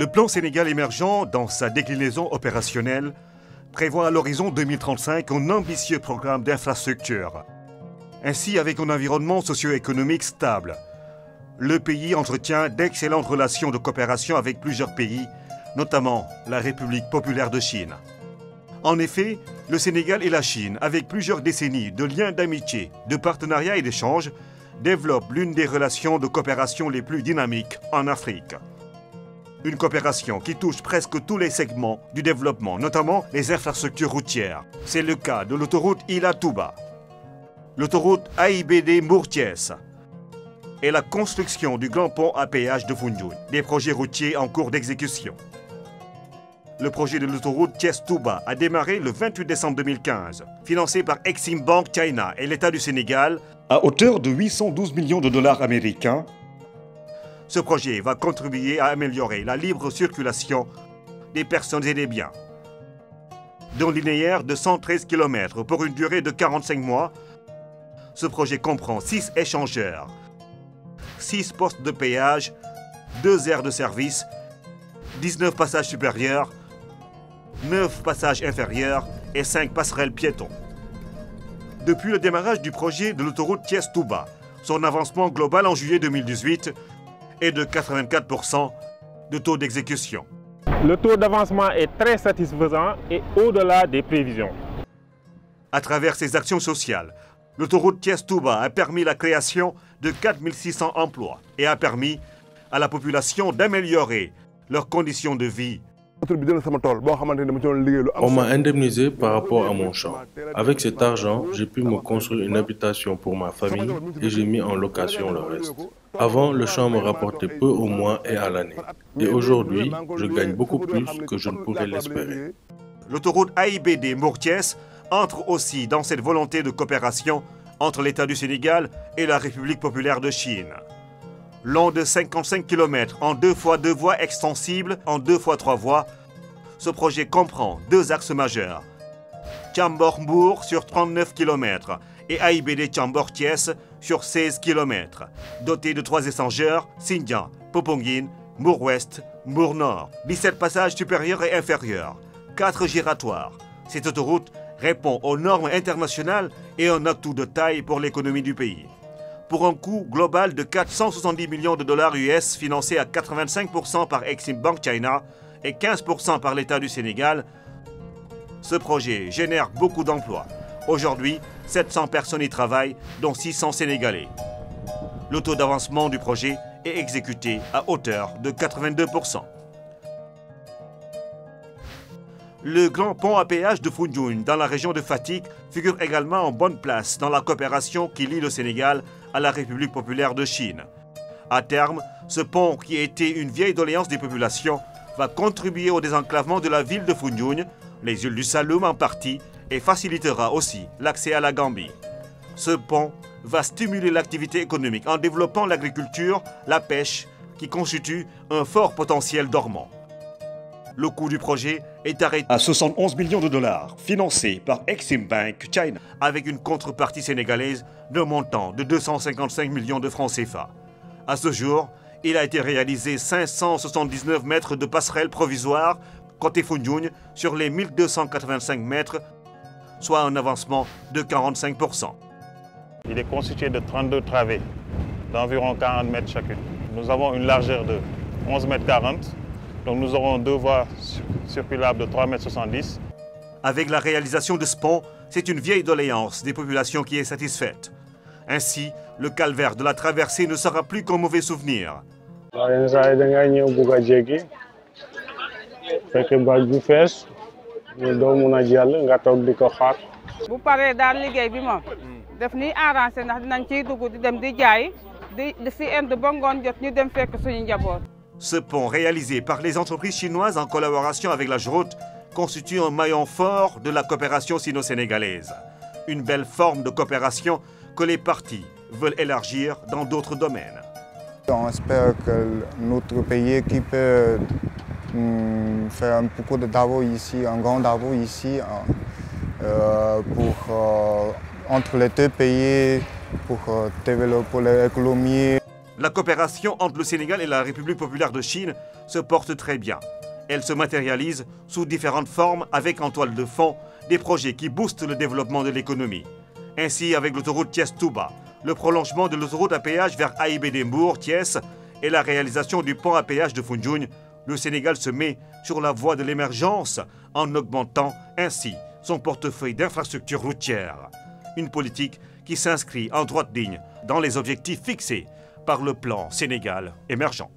Le plan Sénégal émergent, dans sa déclinaison opérationnelle, prévoit à l'horizon 2035 un ambitieux programme d'infrastructure. Ainsi, avec un environnement socio-économique stable, le pays entretient d'excellentes relations de coopération avec plusieurs pays, notamment la République populaire de Chine. En effet, le Sénégal et la Chine, avec plusieurs décennies de liens d'amitié, de partenariat et d'échange, développent l'une des relations de coopération les plus dynamiques en Afrique. Une coopération qui touche presque tous les segments du développement, notamment les infrastructures routières. C'est le cas de l'autoroute Ila-Touba, l'autoroute AIBD Mbour-Thiès et la construction du grand pont à péage de Foundiougne, des projets routiers en cours d'exécution. Le projet de l'autoroute Thiès-Touba a démarré le 28 décembre 2015, financé par Exim Bank China et l'État du Sénégal à hauteur de 812 millions de dollars américains. Ce projet va contribuer à améliorer la libre circulation des personnes et des biens. D'un linéaire de 113 km pour une durée de 45 mois, ce projet comprend 6 échangeurs, 6 postes de péage, 2 aires de service, 19 passages supérieurs, 9 passages inférieurs et 5 passerelles piétons. Depuis le démarrage du projet de l'autoroute Thiès-Touba, son avancement global en juillet 2018 est de 84% de taux d'exécution. Le taux d'avancement est très satisfaisant et au-delà des prévisions. À travers ses actions sociales, l'autoroute Thiès-Touba a permis la création de 4600 emplois et a permis à la population d'améliorer leurs conditions de vie. On m'a indemnisé par rapport à mon champ. Avec cet argent, j'ai pu me construire une habitation pour ma famille et j'ai mis en location le reste. Avant, le champ me rapportait peu au mois et à l'année. Et aujourd'hui, je gagne beaucoup plus que je ne pourrais l'espérer. L'autoroute AIBD Mbour-Thiès entre aussi dans cette volonté de coopération entre l'État du Sénégal et la République populaire de Chine. Long de 55 km en 2 fois 2 voies extensibles en 2 fois 3 voies, ce projet comprend 2 axes majeurs. Tchambor-Mbour sur 39 km et AIBD-Tchambor-Thiès sur 16 km, doté de 3 échangeurs, Sindian, Popenguine, Mbour-Ouest, Mbour-Nord, 17 passages supérieurs et inférieurs, 4 giratoires. Cette autoroute répond aux normes internationales et un atout de taille pour l'économie du pays. Pour un coût global de 470 millions de dollars US financé à 85% par Exim Bank China et 15% par l'État du Sénégal, ce projet génère beaucoup d'emplois. Aujourd'hui, 700 personnes y travaillent, dont 600 Sénégalais. Le taux d'avancement du projet est exécuté à hauteur de 82%. Le grand pont à péage de Foundiougne dans la région de Fatick figure également en bonne place dans la coopération qui lie le Sénégal à la République populaire de Chine. À terme, ce pont, qui a été une vieille doléance des populations, va contribuer au désenclavement de la ville de Foundiougne, les îles du Saloum en partie, et facilitera aussi l'accès à la Gambie. Ce pont va stimuler l'activité économique en développant l'agriculture, la pêche, qui constituent un fort potentiel dormant. Le coût du projet est arrêté à 71 millions de dollars, financé par Exim Bank China, avec une contrepartie sénégalaise d'un montant de 255 millions de francs CFA. À ce jour, il a été réalisé 579 mètres de passerelle provisoire côté Foundiougne sur les 1285 mètres, soit un avancement de 45%. Il est constitué de 32 travées d'environ 40 mètres chacune. Nous avons une largeur de 11 mètres 40. Donc nous aurons 2 voies circulables de 3,70 m. Avec la réalisation de ce pont, c'est une vieille doléance des populations qui est satisfaite. Ainsi, le calvaire de la traversée ne sera plus qu'un mauvais souvenir. Ce pont, réalisé par les entreprises chinoises en collaboration avec la JROUT, constitue un maillon fort de la coopération sino-sénégalaise. Une belle forme de coopération que les parties veulent élargir dans d'autres domaines. On espère que notre pays qui peut faire beaucoup de travaux ici, un grand travaux ici, entre les 2 pays pour développer l'économie. La coopération entre le Sénégal et la République populaire de Chine se porte très bien. Elle se matérialise sous différentes formes avec en toile de fond des projets qui boostent le développement de l'économie. Ainsi, avec l'autoroute Thiès-Touba, le prolongement de l'autoroute à péage vers Aïbédembourg, Thiès et la réalisation du pont à péage de Foundiougne, le Sénégal se met sur la voie de l'émergence en augmentant ainsi son portefeuille d'infrastructures routières. Une politique qui s'inscrit en droite ligne dans les objectifs fixés par le plan Sénégal émergent.